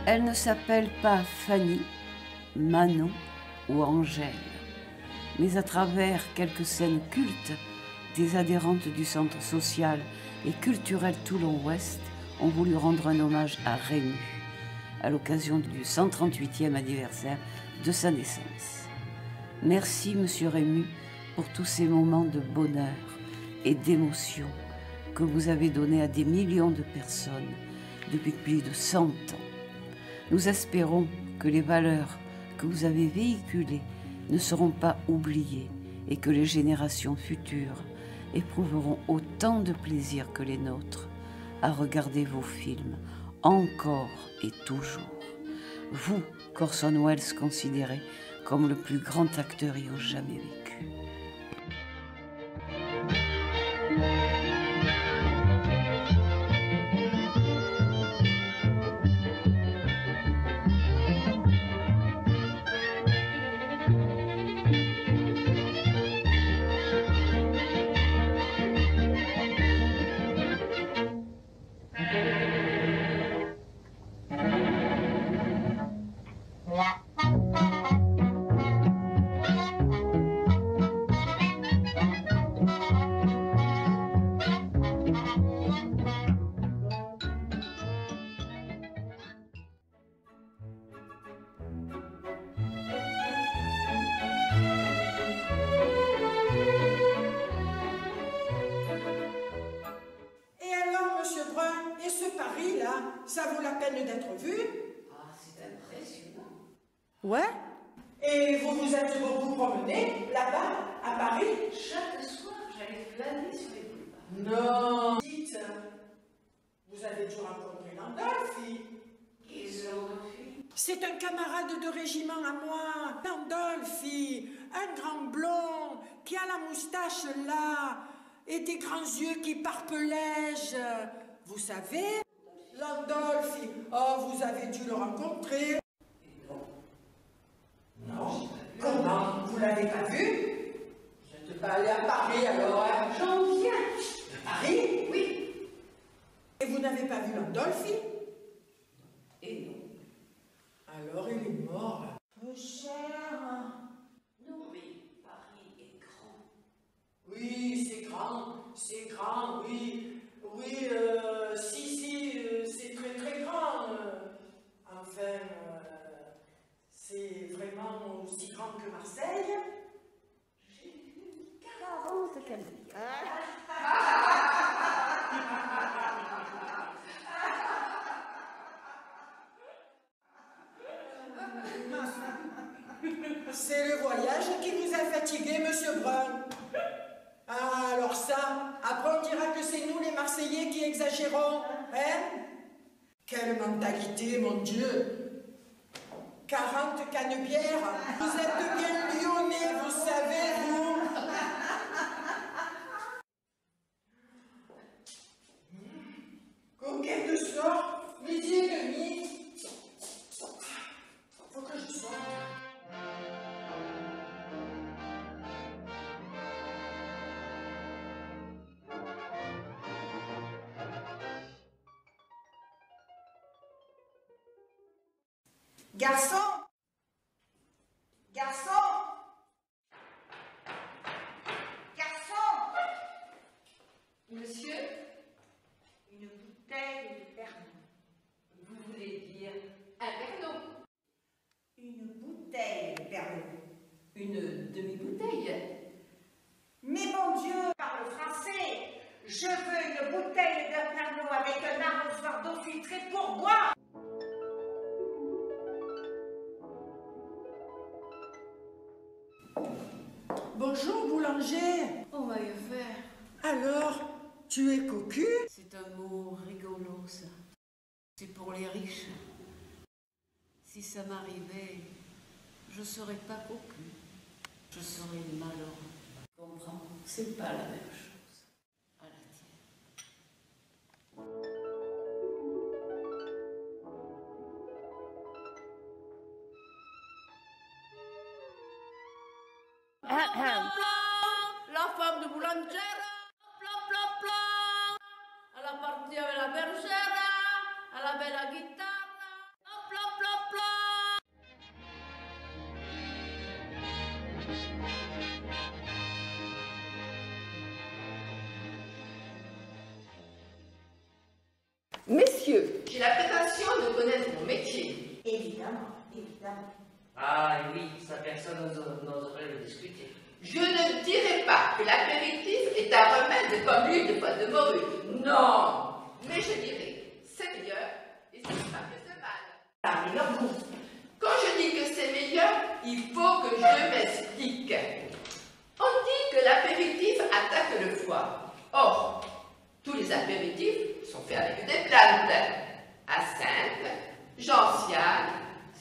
Elle ne s'appelle pas Fanny, Manon ou Angèle, mais à travers quelques scènes cultes, des adhérentes du Centre social et culturel Toulon-Ouest ont voulu rendre un hommage à Rému, à l'occasion du 138e anniversaire de sa naissance. Merci, Monsieur Rému, pour tous ces moments de bonheur et d'émotion que vous avez donnés à des millions de personnes depuis plus de 100 ans. Nous espérons que les valeurs que vous avez véhiculées ne seront pas oubliées et que les générations futures éprouveront autant de plaisir que les nôtres à regarder vos films encore et toujours. Vous, qu'Orson Welles considérez comme le plus grand acteur ayant jamais vécu. Ça vaut la peine d'être vu? Ah, c'est impressionnant. Ouais. Et vous vous êtes beaucoup promené là-bas, à Paris? Chaque soir, j'allais flâner sur les boulevards. Non. Dites, vous avez dû rencontrer Landolfi. Qui est Landolfi? C'est un camarade de régiment à moi. Landolfi, un grand blond, qui a la moustache là, et des grands yeux qui parpellègent. Vous savez? Landolfi, oh, vous avez dû le rencontrer. Non. Non. Comment? Vous l'avez pas vu? Vous n'êtes pas allé à Paris alors, hein? J'en viens. De Paris? Oui. Et vous n'avez pas vu Landolfi? Et non. Alors il est mort. Peu cher. Non, mais Paris est grand. Oui, c'est grand, oui. Oui, si, c'est très très grand. Enfin, c'est vraiment aussi grand que Marseille. J'ai vu 40 calories. C'est le voyage qui vous a fatigué, Monsieur Brun. Ah, alors ça, après on dira que c'est nous les Marseillais qui exagérons, hein? Quelle mentalité, mon Dieu! 40 canebières, vous êtes bien lyonnais, vous savez, vous! Coquette de sort, midi et demi. Faut que je sorte. Garçon! Garçon! Garçon! Monsieur, Une bouteille de Pernod. vous voulez dire un Pernod? Une bouteille de Pernod. Une demi-bouteille? Mais mon Dieu, parle français! Je veux une bouteille de Pernod avec un arrosoir d'eau filtrée pour boire! Bonjour, boulanger. On va y faire. Alors, tu es cocu? C'est un mot rigolo, ça. C'est pour les riches. Si ça m'arrivait, je serais pas cocu. Je serais malheureux. Comprends? C'est pas la même chose. À la tienne. La femme de boulangère, plan, plan, plan. Elle a parti avec la bergère, elle avait la guitare, plan, la prétention de connaître mon métier. Évidemment, évidemment. Ah oui, ça personne n'oserait le discuter. Je ne dirais pas que l'apéritif est un remède comme l'huile de pointe de morue. Non, mais je dirais, c'est meilleur et c'est pas que c'est mal. Ah, mais leur goût. Quand je dis que c'est meilleur, il faut que je m'explique. On dit que l'apéritif attaque le foie. Or, tous les apéritifs sont faits avec des plantes. Absinthe, gentiane,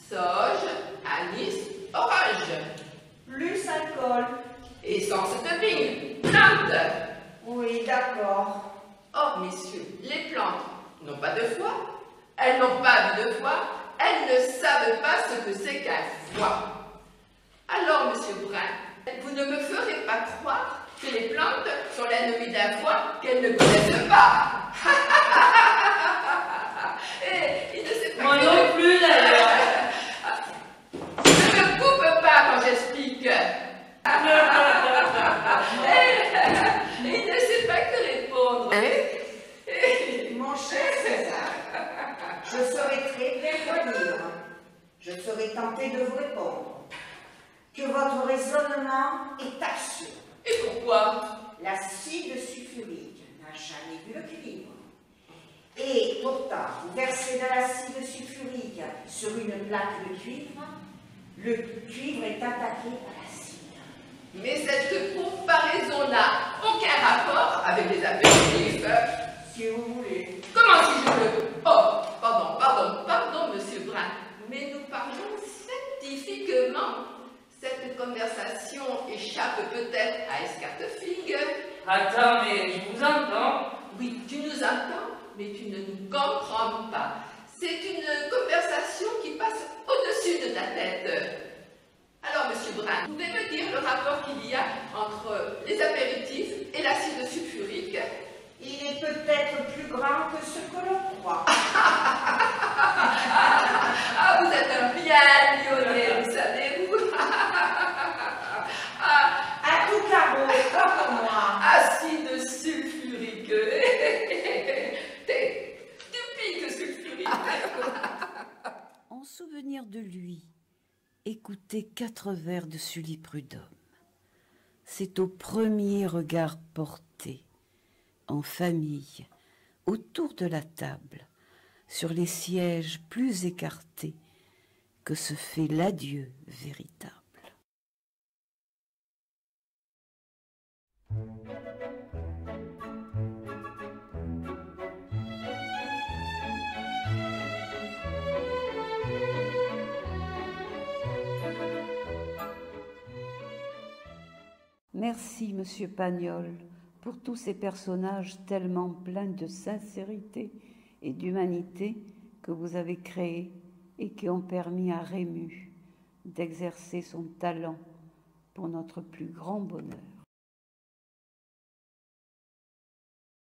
sauge, anis, orange. Plus alcool. Essence de vigne, plantes. Oui, d'accord. Or, messieurs, les plantes n'ont pas de foie, elles n'ont pas vu de foie, elles ne savent pas ce que c'est qu'un foie. Alors, monsieur Brun, vous ne me ferez pas croire que les plantes sont l'ennemi d'un foie qu'elles ne connaissent pas. Et il ne sait pas. Moi non plus d'ailleurs. Ne me coupe pas quand j'explique. Il ne sait pas que répondre. Mon cher César, je serai très bien quoi dire. Je serai tenté de vous répondre que votre raisonnement est absurde. Et pourquoi? L'acide sulfurique n'a jamais vu le cuivre. Et pourtant, vous versez de l'acide sulfurique sur une plaque de cuivre, le cuivre est attaqué par l'acide. Mais cette comparaison n'a aucun rapport avec les apéritifs. Si vous voulez. Comment si je veux? Oh, pardon, monsieur Brun. Mais nous parlons scientifiquement. Cette conversation échappe peut-être à Escartefing. Attends, mais je vous entends. Oui, tu nous entends, mais tu ne nous comprends pas. C'est une conversation qui passe au-dessus de ta tête. Alors, monsieur Brun, vous pouvez me dire le rapport qu'il y a entre les apéritifs et l'acide sulfurique? Il est peut-être plus grand que ce que l'on croit. Ah, vous êtes un bien lyonnais, vous savez, vous. À tout carreau, comme moi. Acide sulfurique. Tu piques sulfurique. En souvenir de lui, écoutez 4 vers de Sully Prudhomme. C'est au premier regard porté, en famille, autour de la table, sur les sièges plus écartés, que se fait l'adieu véritable. Merci, Monsieur Pagnol, pour tous ces personnages tellement pleins de sincérité et d'humanité que vous avez créés et qui ont permis à Rému d'exercer son talent pour notre plus grand bonheur.